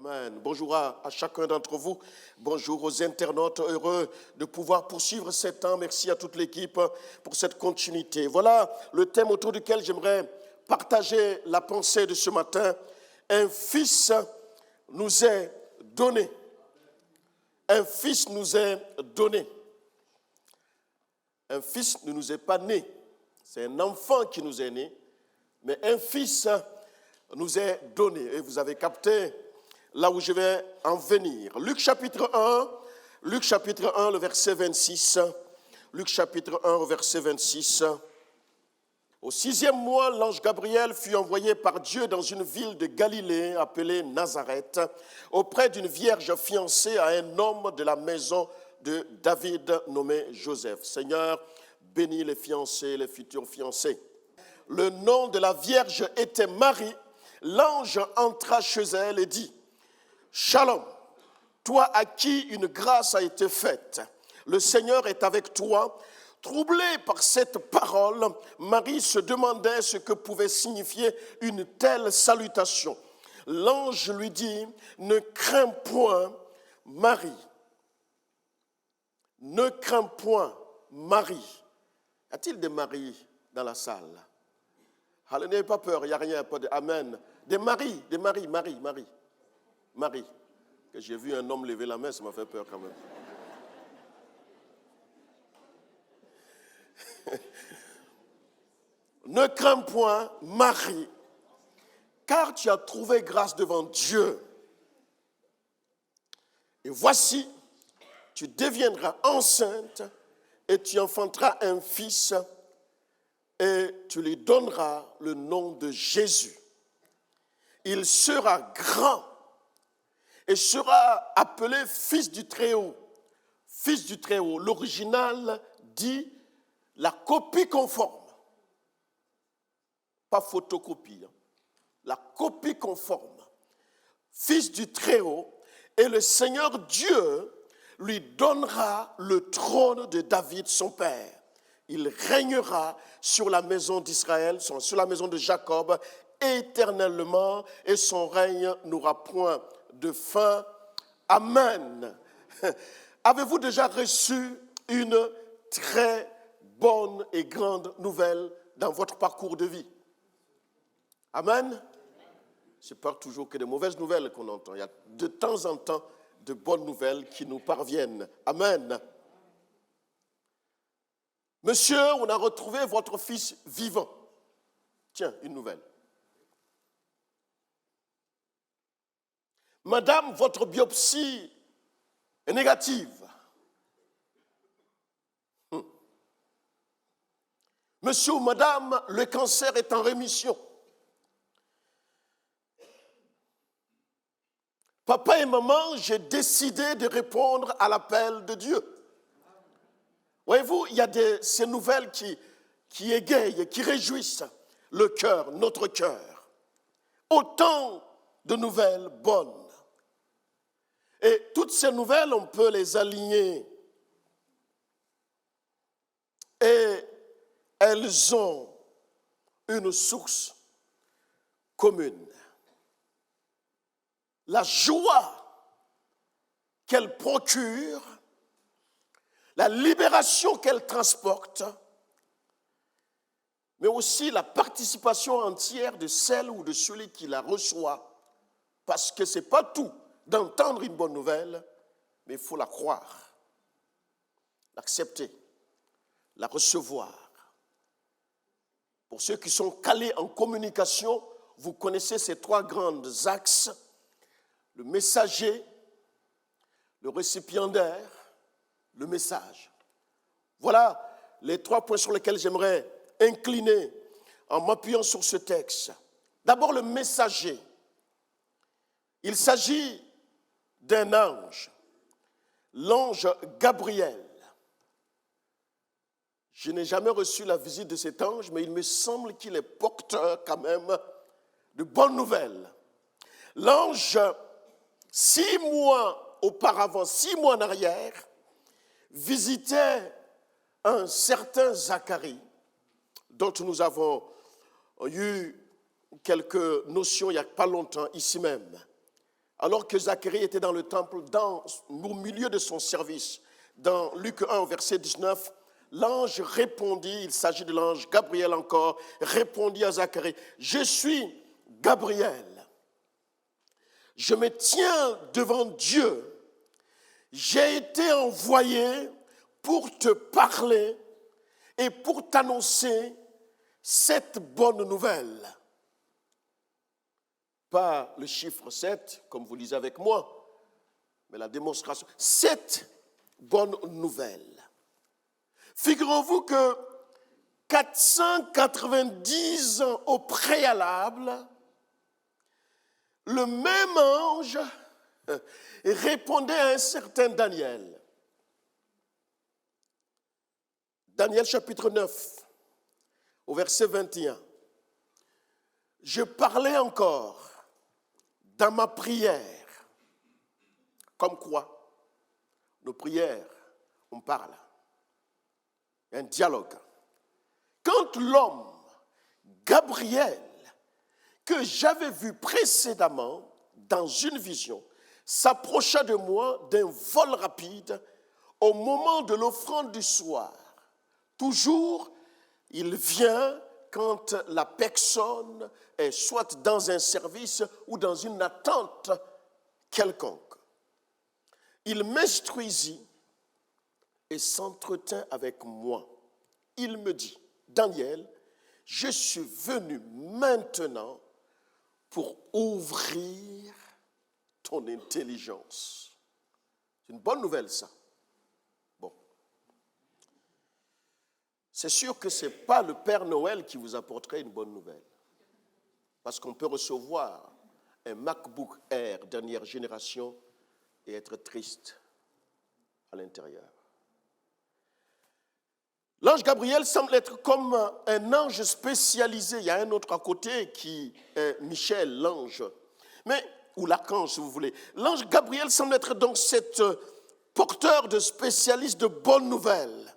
Amen. Bonjour à chacun d'entre vous. Bonjour aux internautes, heureux de pouvoir poursuivre ce temps. Merci à toute l'équipe pour cette continuité. Voilà le thème autour duquel j'aimerais partager la pensée de ce matin. Un fils nous est donné. Un fils nous est donné. Un fils ne nous est pas né. C'est un enfant qui nous est né. Mais un fils nous est donné. Et vous avez capté là où je vais en venir. Luc chapitre 1, le verset 26. Luc chapitre 1, verset 26. Au 6e mois, l'ange Gabriel fut envoyé par Dieu dans une ville de Galilée appelée Nazareth, auprès d'une vierge fiancée à un homme de la maison de David nommé Joseph. Seigneur, bénis les fiancés, les futurs fiancés. Le nom de la vierge était Marie. L'ange entra chez elle et dit: Shalom, toi à qui une grâce a été faite, le Seigneur est avec toi. Troublée par cette parole, Marie se demandait ce que pouvait signifier une telle salutation. L'ange lui dit: Ne crains point, Marie. Ne crains point, Marie. Y a-t-il des maris dans la salle? Allez, n'ayez pas peur, il n'y a rien, pas de amen. Des maris. Marie. Que j'ai vu un homme lever la main, ça m'a fait peur quand même. Ne crains point, Marie, car tu as trouvé grâce devant Dieu. Et voici, tu deviendras enceinte et tu enfanteras un fils et tu lui donneras le nom de Jésus. Il sera grand et sera appelé fils du Très-Haut. Fils du Très-Haut, l'original dit la copie conforme. Pas photocopie, la copie conforme. Fils du Très-Haut, et le Seigneur Dieu lui donnera le trône de David, son père. Il régnera sur la maison d'Israël, sur la maison de Jacob, éternellement, et son règne n'aura point de fin. Amen. Avez-vous déjà reçu une très bonne et grande nouvelle dans votre parcours de vie? Amen. Ce n'est pas toujours que de mauvaises nouvelles qu'on entend. Il y a de temps en temps de bonnes nouvelles qui nous parviennent. Amen. Monsieur, on a retrouvé votre fils vivant. Tiens, une nouvelle. Madame, votre biopsie est négative. Monsieur ou madame, le cancer est en rémission. Papa et maman, j'ai décidé de répondre à l'appel de Dieu. Voyez-vous, il y a ces nouvelles qui égayent, qui réjouissent le cœur, notre cœur. Autant de nouvelles bonnes. Et toutes ces nouvelles, on peut les aligner. Et elles ont une source commune. La joie qu'elles procurent, la libération qu'elles transportent, mais aussi la participation entière de celle ou de celui qui la reçoit, parce que ce n'est pas tout d'entendre une bonne nouvelle, mais il faut la croire, l'accepter, la recevoir. Pour ceux qui sont calés en communication, vous connaissez ces trois grands axes: le messager, le récipiendaire, le message. Voilà les trois points sur lesquels j'aimerais incliner en m'appuyant sur ce texte. D'abord, le messager. Il s'agit d'un ange, l'ange Gabriel. Je n'ai jamais reçu la visite de cet ange, mais il me semble qu'il est porteur quand même de bonnes nouvelles. L'ange, 6 mois auparavant, 6 mois en arrière, visitait un certain Zacharie, dont nous avons eu quelques notions il n'y a pas longtemps, ici même. alors que Zacharie était dans le temple, au milieu de son service. Dans Luc 1, verset 19, l'ange répondit, il s'agit de l'ange Gabriel encore, répondit à Zacharie, « Je suis Gabriel, je me tiens devant Dieu, j'ai été envoyé pour te parler et pour t'annoncer cette bonne nouvelle. » Pas le chiffre 7, comme vous lisez avec moi, mais la démonstration. Cette bonne nouvelle. Figurez-vous que 490 ans au préalable, le même ange répondait à un certain Daniel. Daniel chapitre 9, au verset 21. Je parlais encore dans ma prière. Comme quoi, nos prières, on parle. Un dialogue. Quand l'homme, Gabriel, que j'avais vu précédemment dans une vision, s'approcha de moi d'un vol rapide au moment de l'offrande du soir. Toujours, il vient quand la personne est soit dans un service ou dans une attente quelconque. Il m'instruisit et s'entretint avec moi. Il me dit, Daniel, je suis venu maintenant pour ouvrir ton intelligence. C'est une bonne nouvelle, ça. Bon. C'est sûr que ce n'est pas le Père Noël qui vous apporterait une bonne nouvelle. Parce qu'on peut recevoir un MacBook Air dernière génération et être triste à l'intérieur. L'ange Gabriel semble être comme un ange spécialisé. Il y a un autre à côté qui est Michel, l'ange, ou l'archange si vous voulez. L'ange Gabriel semble être donc cet porteur de spécialistes de bonnes nouvelles.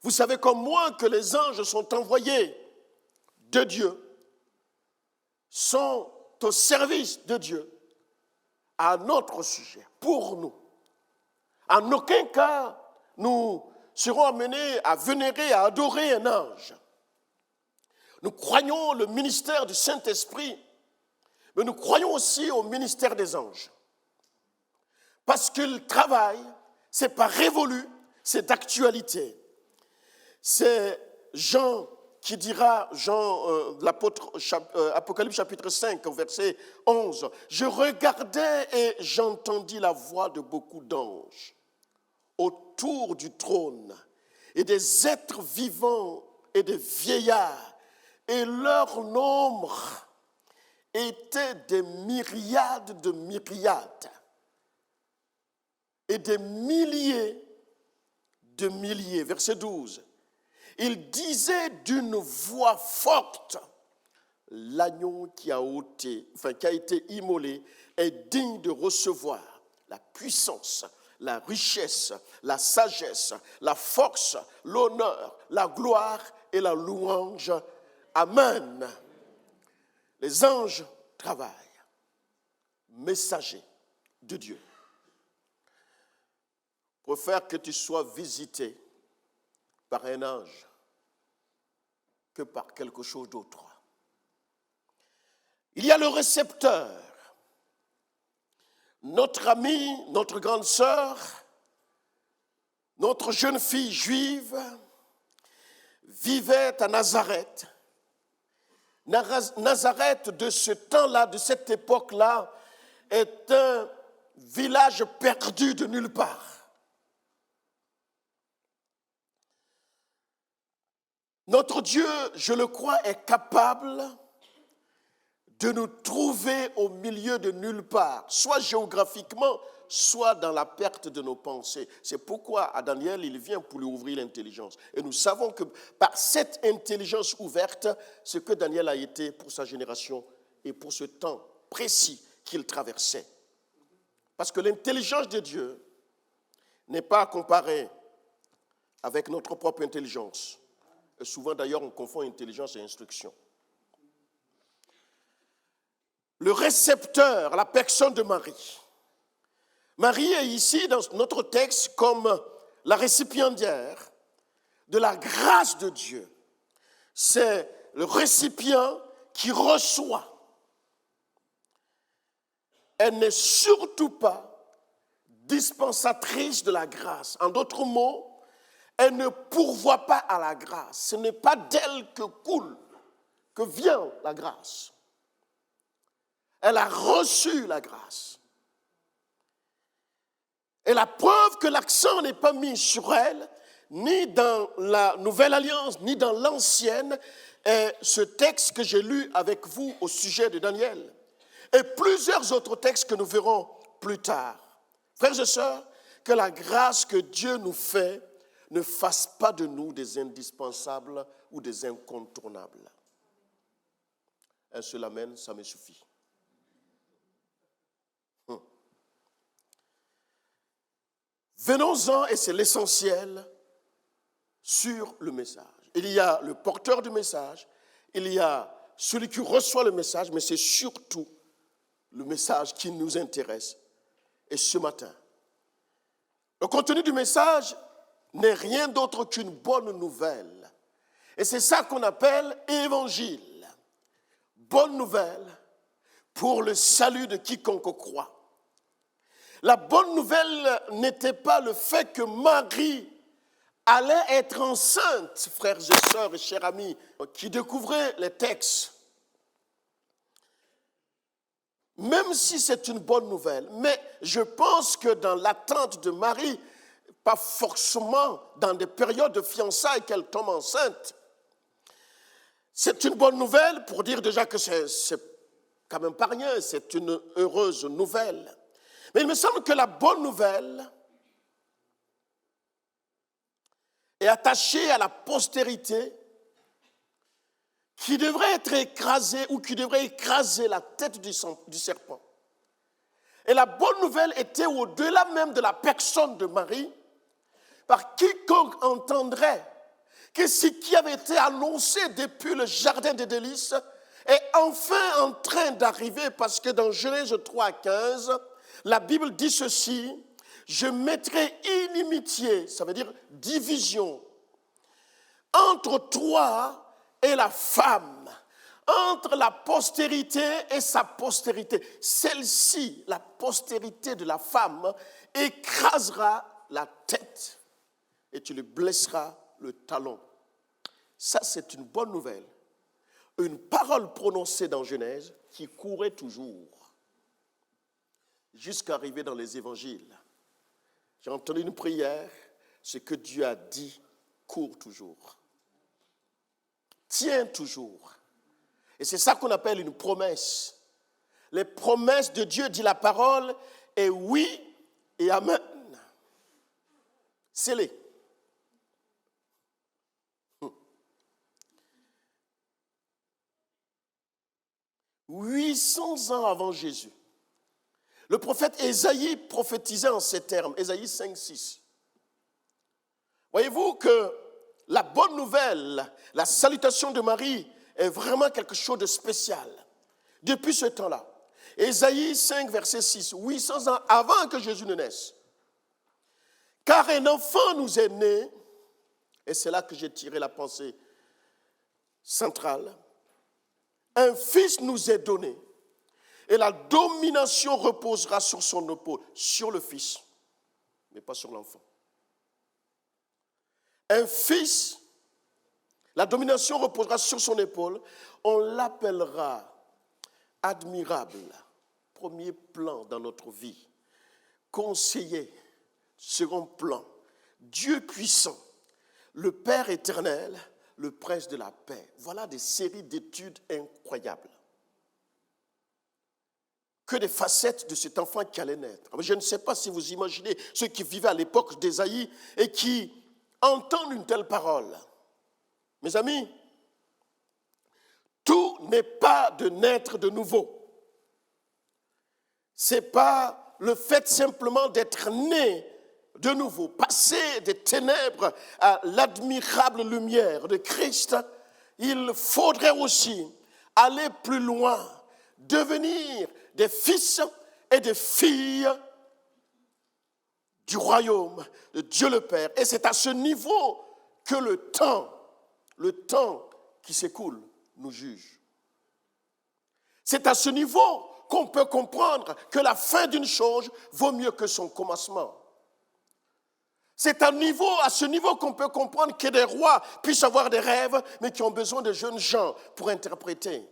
Vous savez comme moi que les anges sont envoyés de Dieu, sont au service de Dieu à notre sujet, pour nous. En aucun cas, nous serons amenés à vénérer, à adorer un ange. Nous croyons le ministère du Saint-Esprit, mais nous croyons aussi au ministère des anges. Parce qu'ils travaillent, ce n'est pas révolu, c'est d'actualité. C'est Jean qui dira, l'apôtre, Apocalypse chapitre 5, verset 11, « Je regardais et j'entendis la voix de beaucoup d'anges autour du trône et des êtres vivants et des vieillards, et leur nombre était des myriades de myriades et des milliers de milliers. » Verset 12. Il disait d'une voix forte, l'agneau qui a été immolé est digne de recevoir la puissance, la richesse, la sagesse, la force, l'honneur, la gloire et la louange. Amen. Les anges travaillent, messagers de Dieu. Je préfère que tu sois visité par un ange que par quelque chose d'autre. Il y a le récepteur. Notre amie, notre grande sœur, notre jeune fille juive vivait à Nazareth. Nazareth de ce temps-là, de cette époque-là, est un village perdu de nulle part. Notre Dieu, je le crois, est capable de nous trouver au milieu de nulle part, soit géographiquement, soit dans la perte de nos pensées. C'est pourquoi à Daniel, il vient pour lui ouvrir l'intelligence. Et nous savons que par cette intelligence ouverte, ce que Daniel a été pour sa génération et pour ce temps précis qu'il traversait. Parce que l'intelligence de Dieu n'est pas à comparer avec notre propre intelligence. Et souvent, d'ailleurs, on confond intelligence et instruction. le récepteur, la personne de Marie. Marie est ici dans notre texte comme la récipiendaire de la grâce de Dieu. C'est le récipient qui reçoit. Elle n'est surtout pas dispensatrice de la grâce. En d'autres mots, elle ne pourvoit pas à la grâce. Ce n'est pas d'elle que coule, que vient la grâce. Elle a reçu la grâce. Et la preuve que l'accent n'est pas mis sur elle, ni dans la Nouvelle Alliance, ni dans l'Ancienne, est ce texte que j'ai lu avec vous au sujet de Daniel. Et plusieurs autres textes que nous verrons plus tard. Frères et sœurs, que la grâce que Dieu nous fait ne fasse pas de nous des indispensables ou des incontournables. Un seul amen, ça me suffit. Venons-en, et c'est l'essentiel, sur le message. Il y a le porteur du message, il y a celui qui reçoit le message, mais c'est surtout le message qui nous intéresse. Et ce matin, le contenu du message n'est rien d'autre qu'une bonne nouvelle. Et c'est ça qu'on appelle évangile. Bonne nouvelle pour le salut de quiconque croit. La bonne nouvelle n'était pas le fait que Marie allait être enceinte, frères et sœurs et chers amis, qui découvraient les textes. Même si c'est une bonne nouvelle, mais je pense que dans l'attente de Marie, pas forcément dans des périodes de fiançailles qu'elle tombe enceinte, c'est une bonne nouvelle pour dire déjà que c'est quand même pas rien, c'est une heureuse nouvelle. Mais il me semble que la bonne nouvelle est attachée à la postérité qui devrait être écrasée ou qui devrait écraser la tête du serpent. Et la bonne nouvelle était au-delà même de la personne de Marie, par quiconque entendrait que ce qui avait été annoncé depuis le jardin des délices est enfin en train d'arriver, parce que dans Genèse 3,15, la Bible dit ceci: je mettrai inimitié, ça veut dire division, entre toi et la femme, entre la postérité et sa postérité. Celle-ci, la postérité de la femme, écrasera la tête et tu lui blesseras le talon. Ça, c'est une bonne nouvelle. Une parole prononcée dans Genèse qui courait toujours jusqu'à arriver dans les évangiles. J'ai entendu une prière, ce que Dieu a dit court toujours, tient toujours. Et c'est ça qu'on appelle une promesse. Les promesses de Dieu, dit la parole, est oui et amen. Scellé. 800 ans avant Jésus, le prophète Ésaïe prophétisait en ces termes, Ésaïe 5, 6. Voyez-vous que la bonne nouvelle, la salutation de Marie est vraiment quelque chose de spécial. Depuis ce temps-là, Ésaïe 5, verset 6, 800 ans avant que Jésus ne naisse. Car un enfant nous est né, et c'est là que j'ai tiré la pensée centrale, un fils nous est donné, et la domination reposera sur son épaule, sur le fils, mais pas sur l'enfant. Un fils, la domination reposera sur son épaule, on l'appellera admirable, premier plan dans notre vie, conseiller, second plan, Dieu puissant, le Père éternel, le prince de la paix. Voilà des séries d'études incroyables. Que des facettes de cet enfant qui allait naître. Je ne sais pas si vous imaginez ceux qui vivaient à l'époque d'Ésaïe et qui entendent une telle parole. Mes amis, tout n'est pas de naître de nouveau. Ce n'est pas le fait simplement d'être né de nouveau, passer des ténèbres à l'admirable lumière de Christ. Il faudrait aussi aller plus loin devenir des fils et des filles du royaume de Dieu le Père. Et c'est à ce niveau que le temps qui s'écoule nous juge. C'est à ce niveau qu'on peut comprendre que la fin d'une chose vaut mieux que son commencement. C'est à ce niveau qu'on peut comprendre que des rois puissent avoir des rêves, mais qui ont besoin de jeunes gens pour interpréter.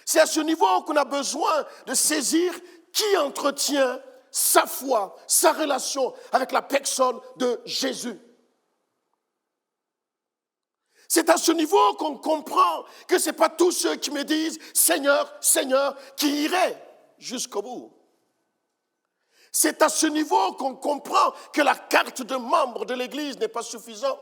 C'est à ce niveau qu'on a besoin de saisir qui entretient sa foi, sa relation avec la personne de Jésus. C'est à ce niveau qu'on comprend que ce n'est pas tous ceux qui me disent « Seigneur, Seigneur » qui iraient jusqu'au bout. C'est à ce niveau qu'on comprend que la carte de membre de l'Église n'est pas suffisante.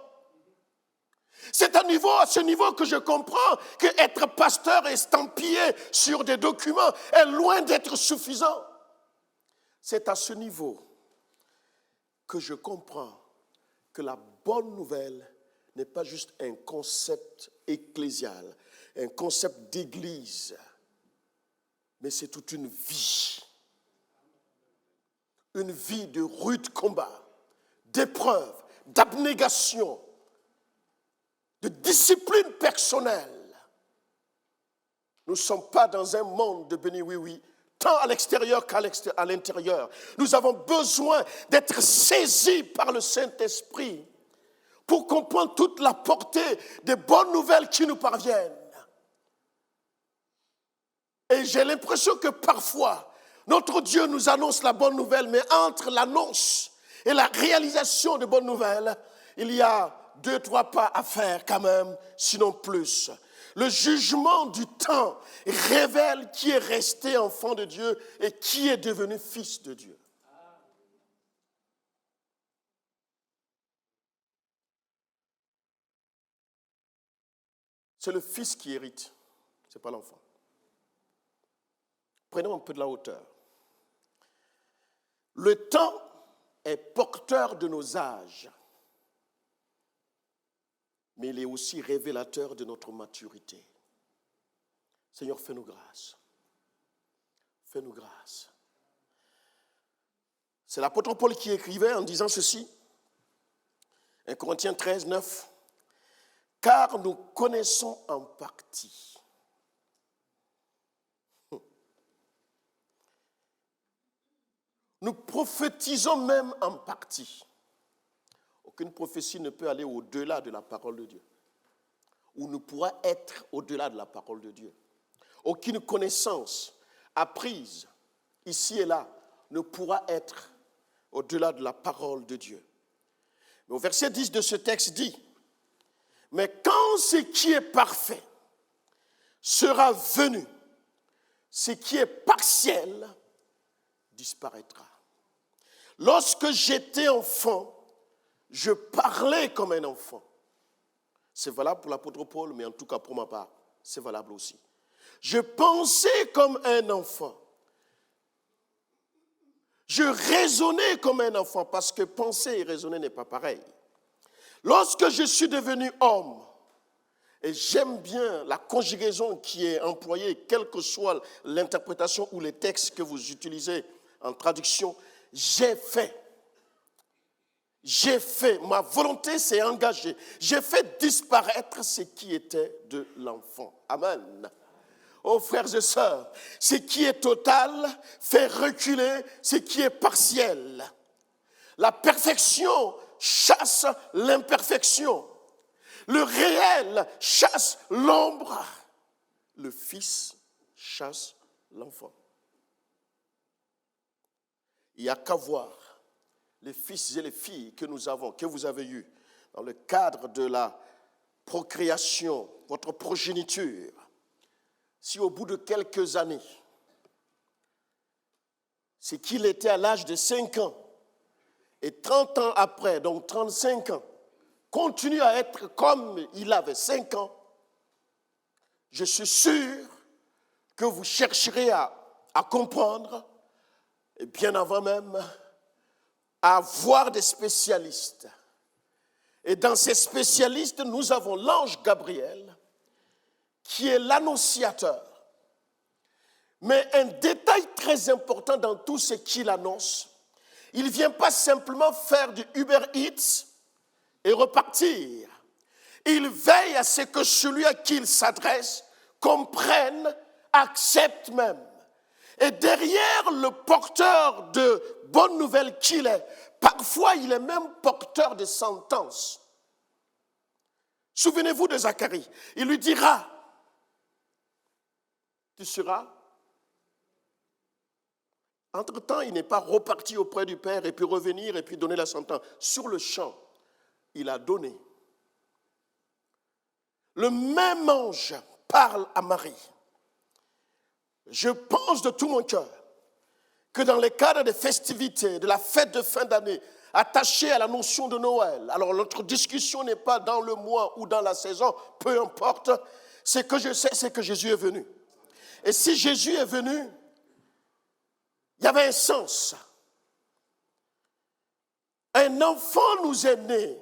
C'est à ce niveau que je comprends qu'être pasteur estampillé sur des documents est loin d'être suffisant. C'est à ce niveau que je comprends que la bonne nouvelle n'est pas juste un concept ecclésial, un concept d'église, mais c'est toute une vie de rude combat, d'épreuve, d'abnégation, de discipline personnelle. Nous ne sommes pas dans un monde de béni oui-oui, tant à l'extérieur qu'à l'intérieur. Nous avons besoin d'être saisis par le Saint-Esprit pour comprendre toute la portée des bonnes nouvelles qui nous parviennent. Et j'ai l'impression que parfois, notre Dieu nous annonce la bonne nouvelle, mais entre l'annonce et la réalisation de bonnes nouvelles, il y a 2-3 pas à faire quand même, sinon plus. Le jugement du temps révèle qui est resté enfant de Dieu et qui est devenu fils de Dieu. C'est le fils qui hérite, ce n'est pas l'enfant. Prenons un peu de la hauteur. Le temps est porteur de nos âges, mais il est aussi révélateur de notre maturité. Seigneur, fais-nous grâce. Fais-nous grâce. C'est l'apôtre Paul qui écrivait en disant ceci, 1 Corinthiens 13, 9. Car nous connaissons en partie. Nous prophétisons même en partie. Aucune prophétie ne peut aller au-delà de la parole de Dieu. Ou ne pourra être au-delà de la parole de Dieu. Aucune connaissance apprise ici et là ne pourra être au-delà de la parole de Dieu. Mais au verset 10 de ce texte dit, mais quand ce qui est parfait sera venu, ce qui est partiel disparaîtra. Lorsque j'étais enfant, je parlais comme un enfant. C'est valable pour l'apôtre Paul, mais en tout cas pour ma part, c'est valable aussi. Je pensais comme un enfant. Je raisonnais comme un enfant, parce que penser et raisonner n'est pas pareil. Lorsque je suis devenu homme, et j'aime bien la conjugaison qui est employée, quelle que soit l'interprétation ou les textes que vous utilisez en traduction, j'ai fait, ma volonté s'est engagée, j'ai fait disparaître ce qui était de l'enfant. Amen. Oh frères et sœurs, ce qui est total fait reculer ce qui est partiel. La perfection chasse l'imperfection. Le réel chasse l'ombre. Le Fils chasse l'enfant. Il n'y a qu'à voir les fils et les filles que nous avons, que vous avez eus dans le cadre de la procréation, votre progéniture. Si au bout de quelques années, c'est qu'il était à l'âge de 5 ans, et 30 ans après, donc 35 ans, continue à être comme il avait 5 ans, je suis sûr que vous chercherez à comprendre, et bien avant même, à voir des spécialistes. Et dans ces spécialistes, nous avons l'ange Gabriel, qui est l'annonciateur. Mais un détail très important dans tout ce qu'il annonce, il ne vient pas simplement faire du Uber Eats et repartir. Il veille à ce que celui à qui il s'adresse comprenne, accepte même. Et derrière le porteur de bonnes nouvelles qu'il est, parfois il est même porteur de sentences. Souvenez-vous de Zacharie. Il lui dira, tu seras. Entre-temps, il n'est pas reparti auprès du Père et puis revenir et puis donner la sentence. Sur le champ, il a donné. Le même ange parle à Marie. Je pense de tout mon cœur que dans le cadre des festivités, de la fête de fin d'année, attachée à la notion de Noël, alors notre discussion n'est pas dans le mois ou dans la saison, peu importe, ce que je sais, c'est que Jésus est venu. Et si Jésus est venu, il y avait un sens. Un enfant nous est né,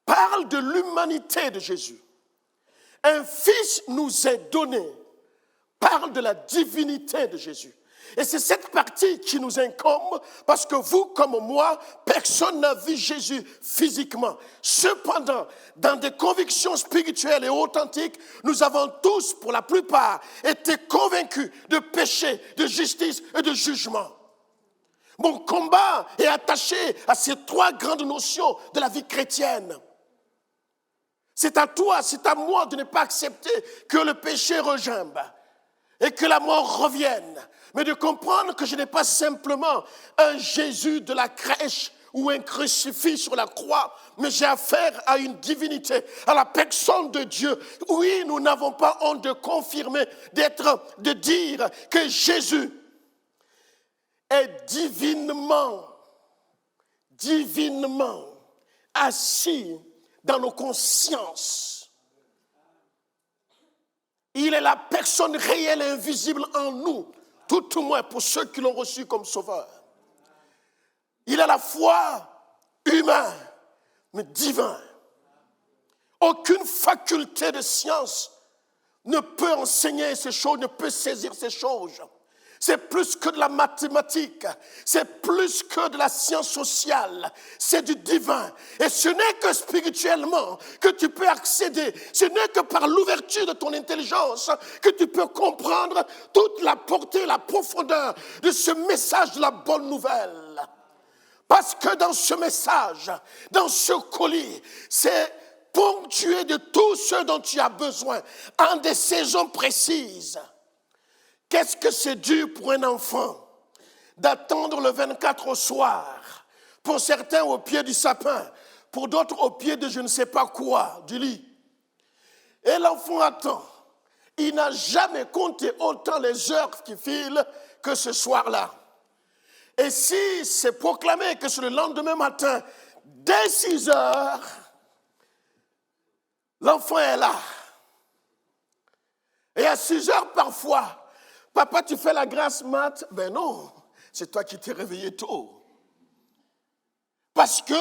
parle de l'humanité de Jésus. Un fils nous est donné, parle de la divinité de Jésus. Et c'est cette partie qui nous incombe parce que vous comme moi, personne n'a vu Jésus physiquement. Cependant, dans des convictions spirituelles et authentiques, nous avons tous, pour la plupart, été convaincus de péché, de justice et de jugement. Mon combat est attaché à ces trois grandes notions de la vie chrétienne. C'est à toi, c'est à moi de ne pas accepter que le péché regimbe et que la mort revienne, mais de comprendre que je n'ai pas simplement un Jésus de la crèche ou un crucifix sur la croix, mais j'ai affaire à une divinité, à la personne de Dieu. Oui, nous n'avons pas honte de confirmer, de dire que Jésus est divinement assis dans nos consciences. Il est la personne réelle et invisible en nous, tout au moins pour ceux qui l'ont reçu comme sauveur. Il est à la fois humain, mais divin. Aucune faculté de science ne peut enseigner ces choses, ne peut saisir ces choses. C'est plus que de la mathématique, c'est plus que de la science sociale, c'est du divin. Et ce n'est que spirituellement que tu peux accéder, ce n'est que par l'ouverture de ton intelligence que tu peux comprendre toute la portée, la profondeur de ce message de la bonne nouvelle. Parce que dans ce message, dans ce colis, c'est ponctué de tout ce dont tu as besoin en des saisons précises. Qu'est-ce que c'est dur pour un enfant d'attendre le 24 au soir, pour certains au pied du sapin, pour d'autres au pied de je ne sais pas quoi, du lit. Et l'enfant attend. Il n'a jamais compté autant les heures qui filent que ce soir-là. Et si c'est proclamé que c'est le lendemain matin, dès 6 heures, l'enfant est là. Et à 6 heures parfois, papa, tu fais la grâce mat? Ben non, c'est toi qui t'es réveillé tôt. Parce que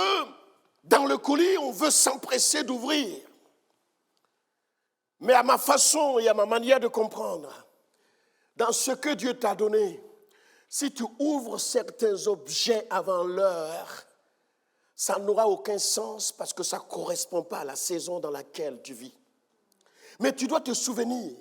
dans le colis, on veut s'empresser d'ouvrir. Mais à ma façon et à ma manière de comprendre, dans ce que Dieu t'a donné, si tu ouvres certains objets avant l'heure, ça n'aura aucun sens parce que ça ne correspond pas à la saison dans laquelle tu vis. Mais tu dois te souvenir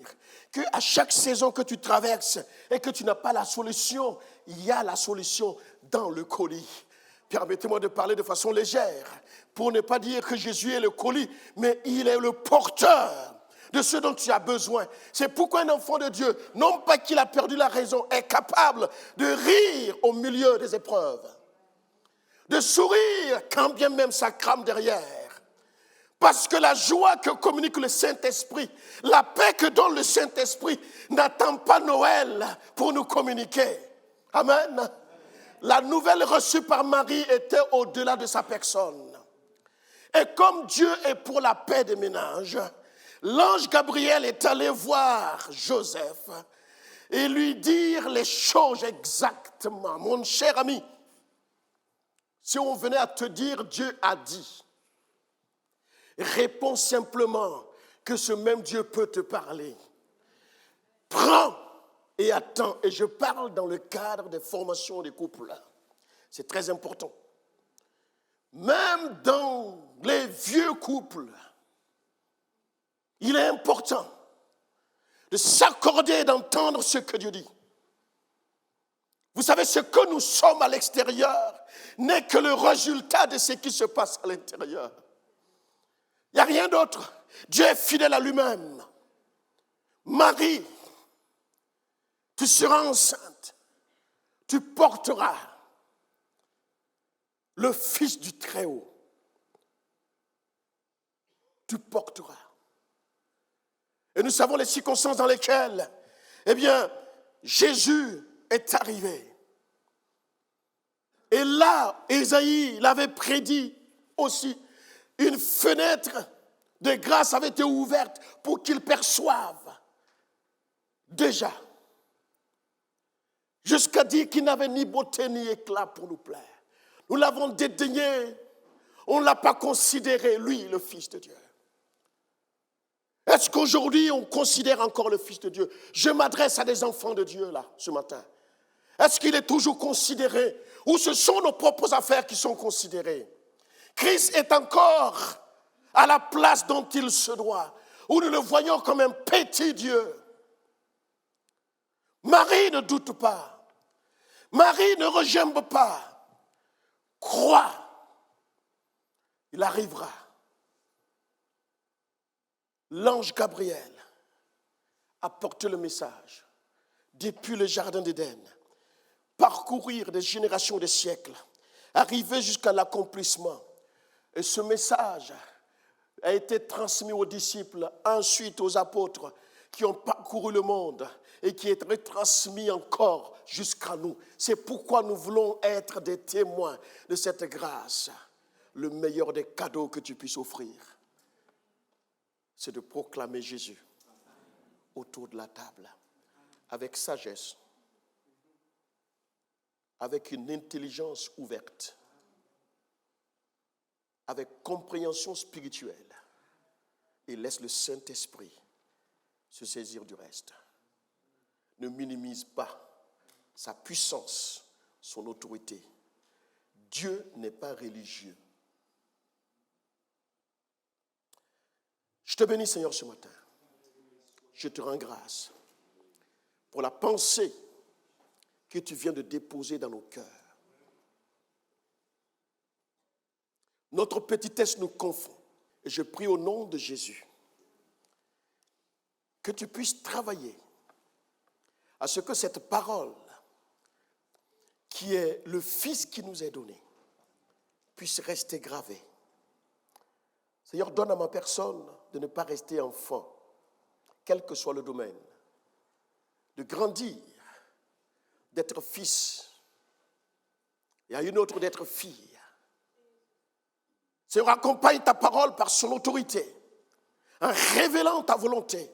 qu'à chaque saison que tu traverses et que tu n'as pas la solution, il y a la solution dans le colis. Permettez-moi de parler de façon légère, pour ne pas dire que Jésus est le colis, mais il est le porteur de ce dont tu as besoin. C'est pourquoi un enfant de Dieu, non pas qu'il a perdu la raison, est capable de rire au milieu des épreuves, de sourire quand bien même ça crame derrière. Parce que la joie que communique le Saint-Esprit, la paix que donne le Saint-Esprit, n'attend pas Noël pour nous communiquer. Amen. La nouvelle reçue par Marie était au-delà de sa personne. Et comme Dieu est pour la paix des ménages, l'ange Gabriel est allé voir Joseph et lui dire les choses exactement. Mon cher ami, si on venait à te dire Dieu a dit, réponds simplement que ce même Dieu peut te parler. Prends et attend. Et je parle dans le cadre des formations des couples. C'est très important. Même dans les vieux couples, il est important de s'accorder et d'entendre ce que Dieu dit. Vous savez, ce que nous sommes à l'extérieur n'est que le résultat de ce qui se passe à l'intérieur. Il n'y a rien d'autre. Dieu est fidèle à lui-même. Marie, tu seras enceinte. Tu porteras le Fils du Très-Haut. Tu porteras. Et nous savons les circonstances dans lesquelles, Jésus est arrivé. Et là, Ésaïe l'avait prédit aussi. Une fenêtre de grâce avait été ouverte pour qu'il perçoive déjà. Jusqu'à dire qu'il n'avait ni beauté ni éclat pour nous plaire. Nous l'avons dédaigné. On ne l'a pas considéré, lui, le Fils de Dieu. Est-ce qu'aujourd'hui, on considère encore le Fils de Dieu? Je m'adresse à des enfants de Dieu, là, ce matin. Est-ce qu'il est toujours considéré? Ou ce sont nos propres affaires qui sont considérées? Christ est encore à la place dont il se doit, où nous le voyons comme un petit Dieu. Marie ne doute pas. Marie ne regimbe pas. Crois. Il arrivera. L'ange Gabriel apporte le message depuis le jardin d'Éden, parcourir des générations, des siècles, arriver jusqu'à l'accomplissement. Et ce message a été transmis aux disciples, ensuite aux apôtres qui ont parcouru le monde et qui est retransmis encore jusqu'à nous. C'est pourquoi nous voulons être des témoins de cette grâce. Le meilleur des cadeaux que tu puisses offrir, c'est de proclamer Jésus autour de la table, avec sagesse, avec une intelligence ouverte, avec compréhension spirituelle, et laisse le Saint-Esprit se saisir du reste. Ne minimise pas sa puissance, son autorité. Dieu n'est pas religieux. Je te bénis, Seigneur, ce matin. Je te rends grâce pour la pensée que tu viens de déposer dans nos cœurs. Notre petitesse nous confond. Et je prie au nom de Jésus que tu puisses travailler à ce que cette parole, qui est le Fils qui nous est donné, puisse rester gravée. Seigneur, donne à ma personne de ne pas rester enfant, quel que soit le domaine, de grandir, d'être fils, et à une autre d'être fille. Seigneur, accompagne ta parole par son autorité, en révélant ta volonté.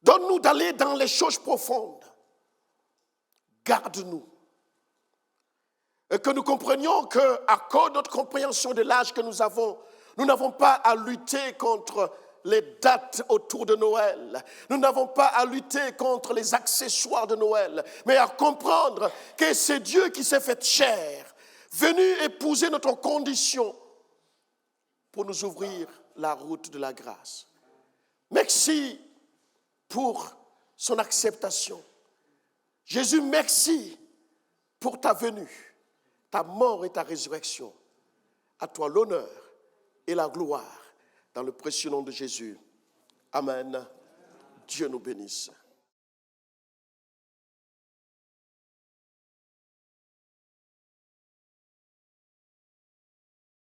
Donne-nous d'aller dans les choses profondes. Garde-nous. Et que nous comprenions qu'à cause de notre compréhension de l'âge que nous avons, nous n'avons pas à lutter contre les dates autour de Noël. Nous n'avons pas à lutter contre les accessoires de Noël, mais à comprendre que c'est Dieu qui s'est fait chair, venu épouser notre condition pour nous ouvrir la route de la grâce. Merci pour son acceptation. Jésus, merci pour ta venue, ta mort et ta résurrection. À toi l'honneur et la gloire dans le précieux nom de Jésus. Amen. Dieu nous bénisse.